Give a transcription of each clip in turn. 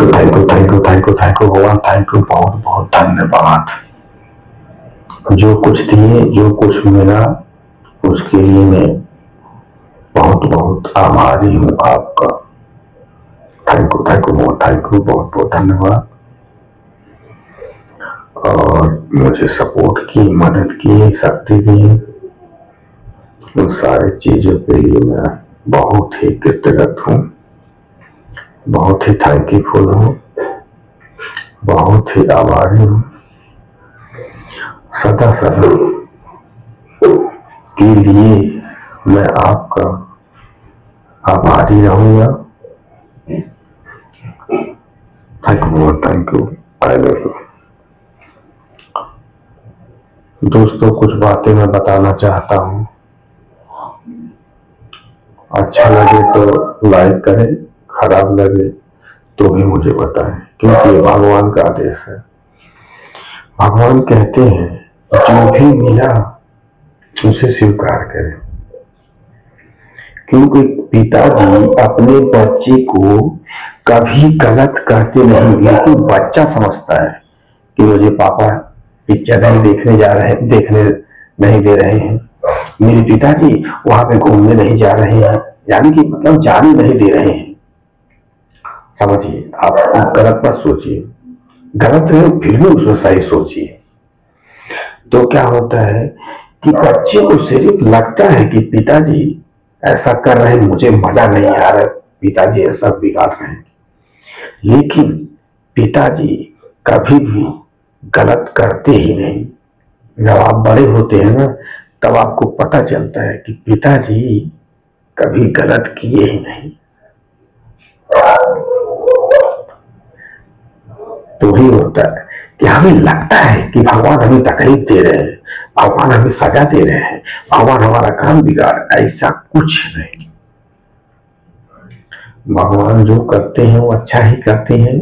You thank you thank you thank you thank you भगवान, thank you, बहुत बहुत धन्यवाद। जो कुछ दिए, जो कुछ मिला, उसके लिए मैं बहुत बहुत आभारी हूँ आपका। Thank you thank you thank you, बहुत बहुत धन्यवाद। और मुझे सपोर्ट की, मदद की, शक्ति दी, उन सारी चीजों के लिए मैं बहुत ही कृतज्ञ हूँ, बहुत ही थैंकफुल हूँ, बहुत ही आभारी हूँ। सदा सदा के लिए मैं आपका आभारी रहूंगा। Thank you, I love you. दोस्तों, कुछ बातें मैं बताना चाहता हूँ, अच्छा लगे तो लाइक करें, खराब लगे तो भी मुझे बताएं, क्योंकि ये भगवान का आदेश है। भगवान कहते हैं जो भी मिला उसे स्वीकार करें, क्योंकि पिताजी अपने बच्चे को कभी गलत करते नहीं, लेकिन बच्चा समझता है कि मुझे पापा पिक्चर नहीं देखने नहीं दे रहे हैं, मेरे पिताजी वहां पे घूमने नहीं जा रहे हैं, यानी कि मतलब जाने नहीं दे रहे हैं। समझिए, आप गलत मत सोचिए, गलत है फिर भी उसमें सही सोचिए। तो क्या होता है कि बच्चे को सिर्फ लगता है कि पिताजी ऐसा कर रहे हैं, मुझे मजा नहीं आ रहा है, पिताजी ऐसा बिगाड़ रहे हैं, लेकिन पिताजी कभी भी गलत करते ही नहीं। जब आप बड़े होते हैं ना, तब आपको पता चलता है कि पिताजी कभी गलत किए ही नहीं। तो ही होता है कि हमें लगता है कि भगवान हमें तकलीफ दे रहे हैं, भगवान हमें सजा दे रहे हैं, भगवान हमारा काम बिगाड़, ऐसा कुछ नहीं। भगवान जो करते हैं वो अच्छा ही करते हैं,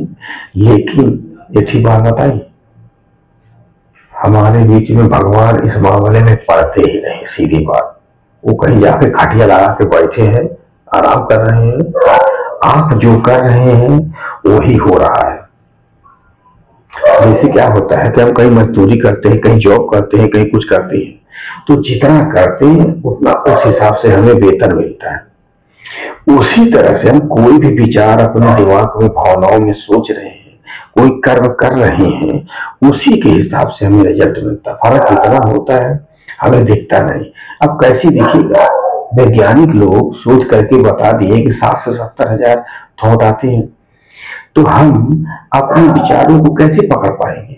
लेकिन एक ही बात बताई, हमारे बीच में भगवान इस मामले में पड़ते ही नहीं। सीधी बात, वो कहीं जाके खाटिया लगा के बैठे हैं, आराम कर रहे हैं, आप जो कर रहे हैं वही हो रहा है। जैसे क्या होता है कि हम कहीं मजदूरी करते हैं, कहीं जॉब करते हैं, कहीं कुछ करते हैं, तो जितना करते हैं उतना उस हिसाब से हमें वेतन मिलता है। उसी तरह से हम कोई भी विचार अपने दिमाग में, भावनाओं में सोच रहे हैं, कोई कर्म कर रहे हैं, उसी के हिसाब से हमें रिजल्ट मिलता है। फर्क इतना होता है हमें दिखता नहीं। अब कैसे दिखेगा? वैज्ञानिक लोग सोच करके बता दिए कि 60 से 70 हजार थॉट आते हैं, तो हम अपने विचारों को कैसे पकड़ पाएंगे?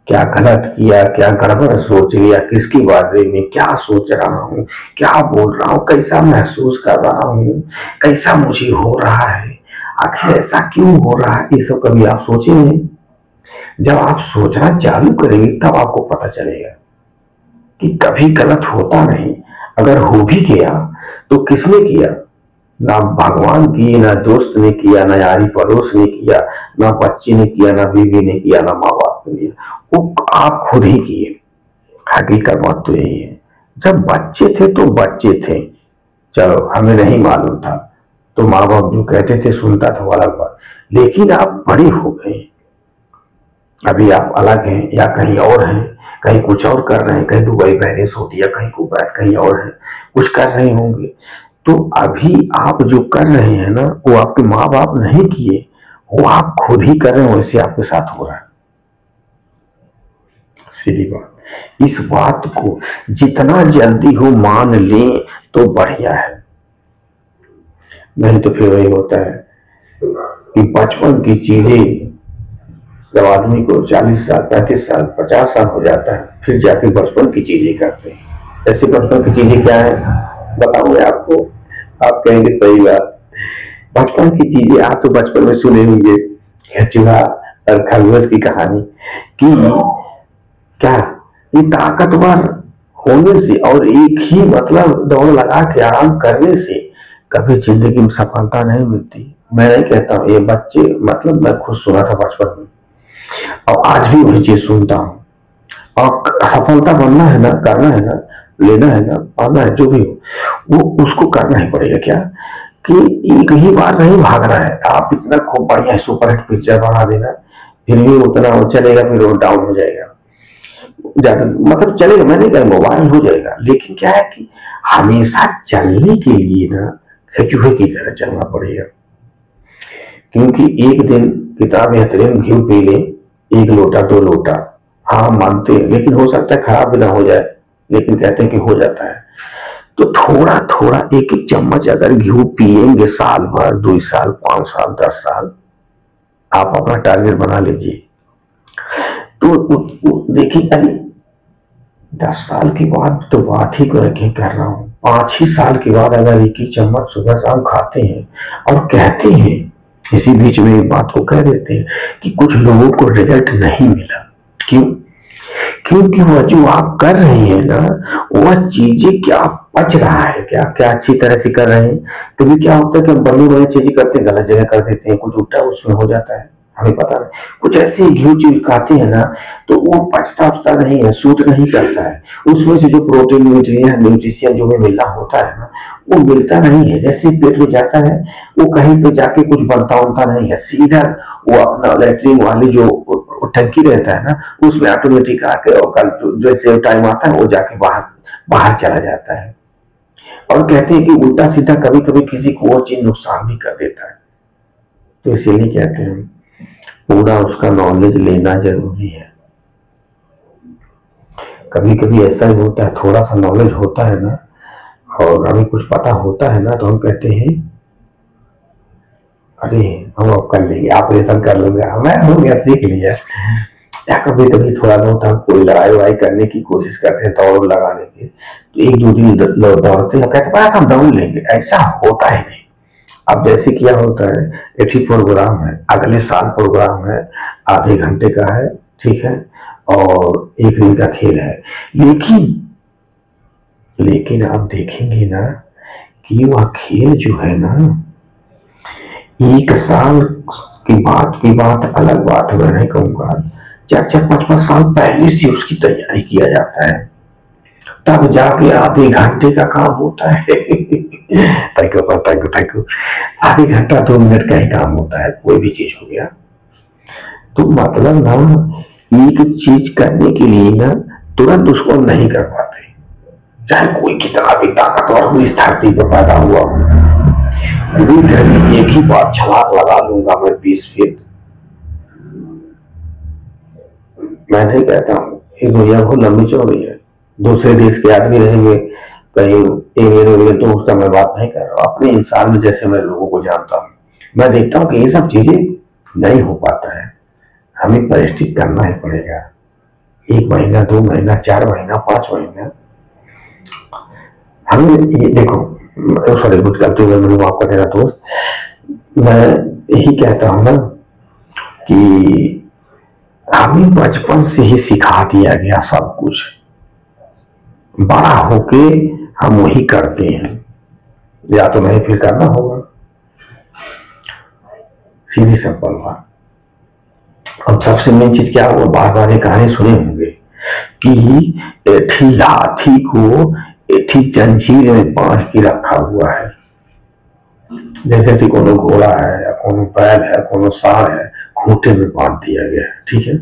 क्या गलत किया, क्या गड़बड़ सोच लिया, किसके बारे में क्या सोच रहा हूँ, क्या बोल रहा हूँ, कैसा महसूस कर रहा हूँ, कैसा मुझे हो रहा है, आखिर ऐसा क्यों हो रहा है, ये सब कभी आप सोचे नहीं? जब आप सोचना चालू करेंगे तब आपको पता चलेगा कि कभी गलत होता नहीं। अगर हो भी गया तो किसने किया? ना भगवान किए, ना दोस्त ने किया, ना यारी पड़ोस ने किया, ना बच्चे ने किया, ना बीवी ने किया, ना माँ बाप ने किया, वो आप खुद ही किए। हकीकत बात तो यही है। जब बच्चे थे तो बच्चे थे, चलो हमें नहीं मालूम था, तो माँ बाप जो कहते थे सुनता था, वो अलग बात। लेकिन आप बड़े हो गए, अभी आप अलग हैं या कहीं और हैं, कहीं कुछ और कर रहे हैं, कहीं दुबई पेरिस होती है, कहीं कुवैत, कहीं और है, कुछ कर रहे होंगे। तो अभी आप जो कर रहे हैं ना, वो आपके माँ बाप नहीं किए, वो आप खुद ही कर रहे हो, वैसे आपके साथ हो रहा है। सीधी बात। इस बात को जितना जल्दी हो मान लें तो बढ़िया है, नहीं तो फिर वही होता है कि बचपन की चीजें जब आदमी को 40 साल, 35 साल, 50 साल हो जाता है, फिर जाके बचपन की चीजें करते हैं। ऐसे बचपन की चीजें क्या है बताऊंगे आपको, आप कहेंगे सही बात। बचपन की चीजें आप तो बचपन में सुने होंगे, चूहा और खरगोश की कहानी, कि क्या ये ताकतवर होने से और एक ही मतलब दौड़ लगा के आराम करने से कभी जिंदगी में सफलता नहीं मिलती। मैं नहीं कहता हूँ, ये बच्चे मतलब मैं खुद सुना था बचपन में, और आज भी वही चीज सुनता हूँ। और सफलता बनना है ना, करना है ना, लेना है ना, पाना है, जो भी हो वो उसको करना ही पड़ेगा। क्या कि एक ही बार नहीं भागना है। आप इतना खूब बढ़िया सुपरहिट पिक्चर बना देना, फिर भी उतना वो चलेगा, फिर वो डाउन हो जाएगा, ज्यादा मतलब चलेगा, मैं नहीं कहूँगा वायरल हो जाएगा, लेकिन क्या है कि हमेशा चलने के लिए ना चूहे की तरह चलना पड़ेगा। क्योंकि एक दिन किताब बेहतरीन घी पी ले, 1 लोटा 2 लोटा, हाँ मानते हैं, लेकिन हो सकता है खराब भी ना हो जाए, लेकिन कहते हैं कि हो जाता है। तो थोड़ा थोड़ा एक एक चम्मच अगर घी पिएंगे साल भर, 2 साल, 5 साल, 10 साल, आप अपना टारगेट बना लीजिए। तो देखिए अभी 10 साल के बाद तो बात ही कर रहा हूँ, 5 ही साल के बाद अगर एक ही चम्मच सुबह शाम खाते हैं और कहते हैं, इसी बीच में एक बात को कह देते हैं कि कुछ लोगों को रिजल्ट नहीं मिला। क्यों? क्योंकि वह जो आप कर रहे हैं ना, वह चीजें क्या पच रहा है, क्या क्या अच्छी तरह से कर रहे हैं। कभी क्या होता है कि हम बड़ी बड़ी चीजें करते हैं, गलत जगह कर देते हैं, कुछ उल्टा उसमें हो जाता है, हमें पता नहीं। कुछ ऐसे घी चीज खाते हैं ना, तो वो पचता उचता नहीं है, सूट नहीं करता है, उसमें से जो प्रोटीन न्यूट्रिशन जो भी मिलना होता है ना, वो मिलता नहीं है। जैसे पेट में जाता है, वो कहीं पे जाके कुछ बनता उनता नहीं है, सीधा वो अपना लैट्रिन वाली जो टंकी रहता है ना, उसमें ऑटोमेटिक आके और कल जैसे टाइम आता है वो जाके बाहर बाहर चला जाता है। और कहते हैं कि उल्टा सीधा कभी कभी किसी को वो चीज नुकसान भी कर देता है। तो इसीलिए कहते हैं पूरा उसका नॉलेज लेना जरूरी है। कभी कभी ऐसा ही होता है, थोड़ा सा नॉलेज होता है ना और हमें कुछ पता होता है ना, तो हम कहते हैं अरे हम अब कर लेंगे, ऑपरेशन कर लूंगा, मैं हो गया, सीख लिया। या कभी कभी थोड़ा बहुत हम कोई लड़ाई वड़ाई करने की कोशिश करते हैं, दौड़ लगाने की, तो 1-2 दिन दौड़ते हैं, कहते बस हम दौड़ लेंगे, ऐसा होता ही नहीं। अब जैसे क्या होता है, एक ही प्रोग्राम है, अगले साल प्रोग्राम है, आधे घंटे का है, ठीक है, और 1 दिन का खेल है, लेकिन आप देखेंगे ना कि वह खेल जो है ना, 1 साल की बात अलग बात है, मैं नहीं कहूंगा, 4-4, 5-5 साल पहले से उसकी तैयारी किया जाता है, तब जाके आधे घंटे का काम होता है। Thank you. आधे घंटा 2 मिनट का ही काम होता है, कोई भी चीज हो गया। तो मतलब ना, एक चीज करने के लिए ना तुरंत उसको नहीं कर पाते, चाहे कोई कितना भी ताकतवर हो इस धरती पर पैदा हुआ हो, भी कहीं एक ही बार छलांग लगा लूंगा मैं 20 फीट। मैं नहीं कहता हूँ ये दुनिया बहुत लंबी चौड़ी है, दूसरे देश के आदमी रहेंगे, कहीं एलियन तो उसका मैं बात नहीं कर रहा हूँ, अपने इंसान में जैसे मैं लोगों को जानता हूँ, मैं देखता हूँ कि ये सब चीजें नहीं हो पाता है, हमें परिश्रम करना ही पड़ेगा। 1 महीना, 2 महीना, 4 महीना, 5 महीना, हमें ये देखो, सॉरी कुछ गलती हो गई, मैंने माफ कर देना दोस्त। मैं यही कहता हूँ ना कि हमें बचपन से ही सिखा दिया गया सब कुछ, बड़ा होके हम वही करते हैं, या तो नहीं फिर करना होगा, सीधी सिंपल बात। अब सबसे मेन चीज क्या हुआ, बार बार ये कहानी सुने होंगे कि एठी हाथी को एठी जंजीर में बांध के रखा हुआ है, जैसे कि कोनो घोड़ा है या कोनो बैल है, कोनो सांड है, खूंटे में बांध दिया गया है, ठीक है।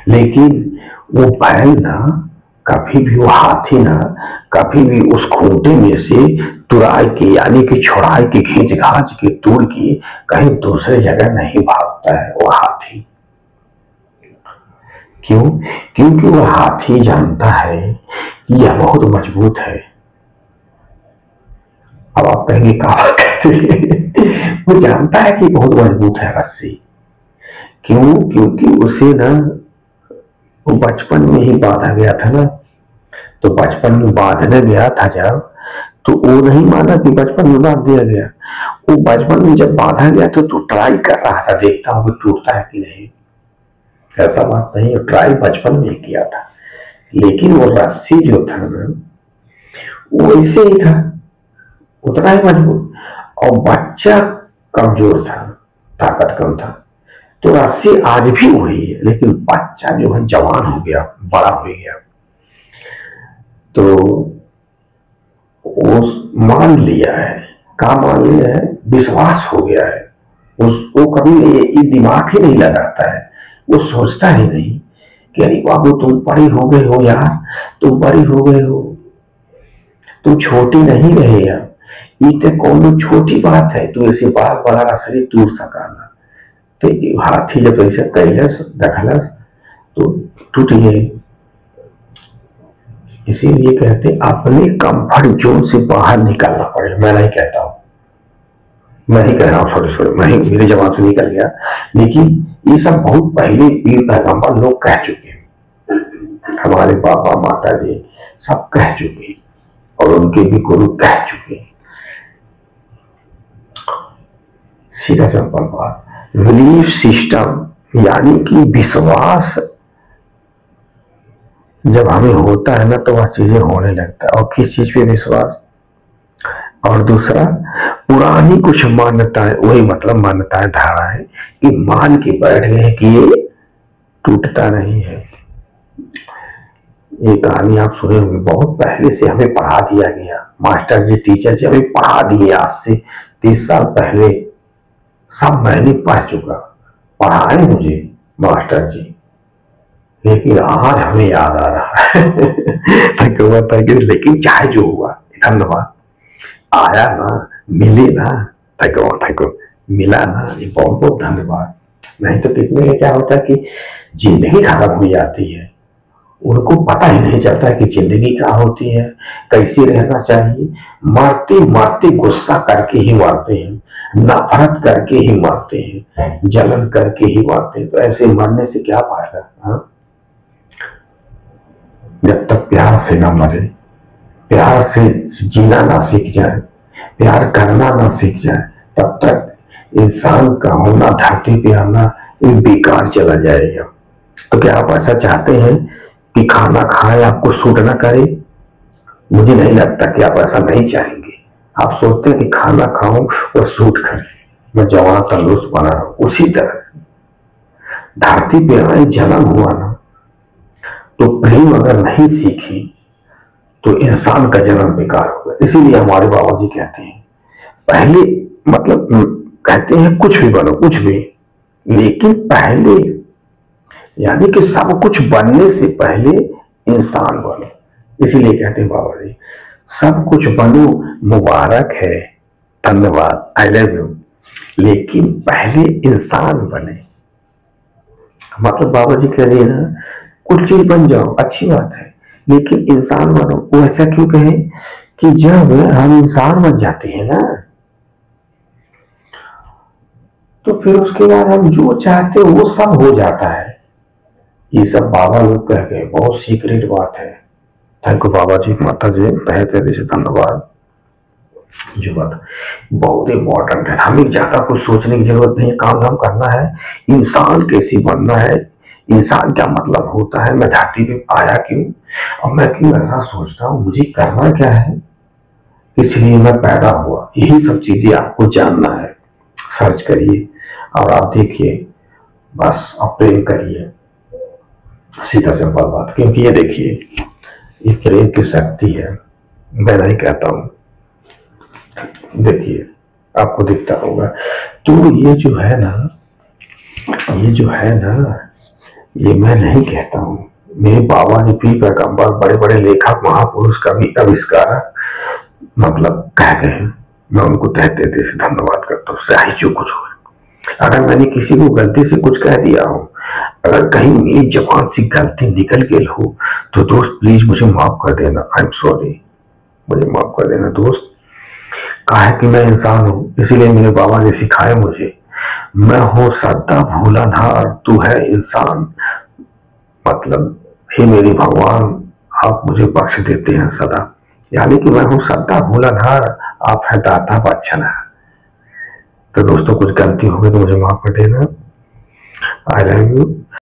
लेकिन वो बैल ना कभी भी, वो हाथी ना कभी भी उस खूंटे में से तुराई के, यानी कि छुड़ाई के, खींच घांच के, तोड़ के कहीं दूसरे जगह नहीं भागता है वो हाथी। क्यों? क्योंकि वो हाथी जानता है कि यह बहुत मजबूत है। अब आप कहेंगे कहा कहते हैं, वो जानता है कि बहुत मजबूत है रस्सी। क्यों? क्योंकि उसे ना वो बचपन में ही बांधा गया था ना, तो बचपन में बांधने गया था जब, तो वो नहीं माना कि बचपन में बांध दिया गया, वो बचपन में जब बांधा गया तो ट्राई कर रहा था, देखता हूँ कि टूटता है कि नहीं, ऐसा बात नहीं है, ट्राई बचपन में किया था, लेकिन वो रस्सी जो था ना वो ऐसे ही था, उतना ही मजबूत, और बच्चा कमजोर था, ताकत कम था, तो रस्सी आज भी वही है, लेकिन बच्चा जो है जवान हो गया, बड़ा हो गया, तो वो मान लिया है काम मान लिया है, विश्वास हो गया है, उसको कभी ये दिमाग ही नहीं लगाता है, वो सोचता ही नहीं कि अरे बाबू तुम बड़ी हो गए हो यार, तुम बड़ी हो गए हो, तुम छोटी नहीं रहे यार, ये कौन छोटी बात है, तू ऐसे बड़ा बड़ा शरीर तूर सकाना। तो हाथी जब ऐसे कैलस दखलस तो टूट गए। इसीलिए कहते अपने कंफर्ट जोन से बाहर निकलना पड़े। मैं नहीं कहता हूं, मैं ही कह रहा हूं, सॉरी मैं ही, मेरे जबान से निकल गया, लेकिन ये सब बहुत पहले पीर पैगंबर लोग कह चुके हैं, हमारे बाबा माता जी सब कह चुके और उनके भी गुरु कह चुके। सीधा सिंपल बात, बिलीफ सिस्टम यानी कि विश्वास जब हमें होता है ना तो वह चीजें होने लगता है। और किस चीज पे विश्वास, और दूसरा पुरानी कुछ मान्यताएं, वही मतलब मान्यताएं धारणा है कि मान के बैठ गए कि ये टूटता नहीं है। ये कहानी आप सुने होंगे, बहुत पहले से हमें पढ़ा दिया गया, मास्टर जी टीचर जी हमें पढ़ा दिए, आज से 30 साल पहले सब मैंने पढ़ चुका, पढ़ाए मुझे मास्टर जी, लेकिन आज हमें याद आ रहा है। लेकिन चाहे जो हुआ, धन्यवाद, आया ना, मिले ना, थैंक यू, मिला ना, ये बहुत बहुत धन्यवाद। नहीं तो कितने का क्या होता है कि जिंदगी खत्म हो जाती है, उनको पता ही नहीं चलता है कि जिंदगी क्या होती है, कैसे रहना चाहिए। मरते मरते गुस्सा करके ही मरते हैं, नफरत करके ही मरते हैं, जलन करके ही मरते हैं। तो ऐसे मरने से क्या फायदा? हाँ, जब तक प्यार से ना मरे, प्यार से जीना ना सीख जाए, प्यार करना ना सीख जाए, तब तक इंसान का होना, धरती पे आना बेकार चला जाएगा। तो क्या आप ऐसा चाहते हैं कि खाना खाए आपको सूट ना करे? मुझे नहीं लगता कि आप ऐसा नहीं चाहेंगे। आप सोचते हैं कि खाना खाऊं और सूट करे, मैं जवान तंदुरुस्त बना रहा हूं। उसी तरह से धरती पे आए, जन्म हुआ ना, तो प्रेम अगर नहीं सीखी तो इंसान का जन्म बेकार होगा। इसीलिए हमारे बाबा जी कहते हैं, पहले मतलब कहते हैं कुछ भी बनो, कुछ भी, लेकिन पहले यानी कि सब कुछ बनने से पहले इंसान बनो। इसीलिए कहते हैं बाबा जी, सब कुछ बनो, मुबारक है, धन्यवाद, आई लव यू, लेकिन पहले इंसान बने। मतलब बाबा जी कह रहे हैं ना, कुछ चीज बन जाओ अच्छी बात है, लेकिन इंसान बनो। वो ऐसा क्यों कहे कि जब हम इंसान बन जाते हैं ना, तो फिर उसके बाद हम जो चाहते हैं वो सब हो जाता है। ये सब बाबा लोग कह गए, बहुत सीक्रेट बात है। थैंक यू बाबा जी, माता जी, तहे दिल से धन्यवाद। जो बात बहुत इंपॉर्टेंट है, हमें ज्यादा कुछ सोचने की जरूरत नहीं है, काम धाम करना है, इंसान कैसे बनना है, इंसान क्या मतलब होता है, मैं धरती पे आया क्यों, और मैं क्यों ऐसा सोचता हूँ, मुझे करना क्या है, इसलिए मैं पैदा हुआ। यही सब चीजें आपको जानना है। सर्च करिए और आप देखिए बस, और प्रेम करिए, सीधा सिंपल बात। क्योंकि ये देखिए, ये प्रेम की शक्ति है, मैं नहीं कहता हूं, देखिए आपको दिखता होगा। तो ये जो है ना, ये मैं नहीं कहता हूं, मेरे बाबा जी पीर पैगंबर, बड़े बड़े लेखक महापुरुष का भी आविष्कारक मतलब कह गए। मैं उनको तहते दिल से धन्यवाद करता हूँ। चाहे जो कुछ हो, अगर मैंने किसी को गलती से कुछ कह दिया हो, अगर कहीं मेरी जबान से गलती निकल गई हो, तो दोस्त प्लीज मुझे माफ कर देना, आई एम सॉरी, मुझे माफ कर देना दोस्त। कहा है कि मैं इंसान हूं, इसीलिए मेरे बाबा ने सिखाया मुझे, मैं हूं सदा भूलनहार, तू है इंसान। मतलब हे मेरे भगवान, आप मुझे बख्श देते हैं सदा, यानी कि मैं हूं सदा भूलनहार, आप है दाता बख्शनहार। तो दोस्तों कुछ गलती हो गई तो मुझे माफ कर देना, आई लव यू।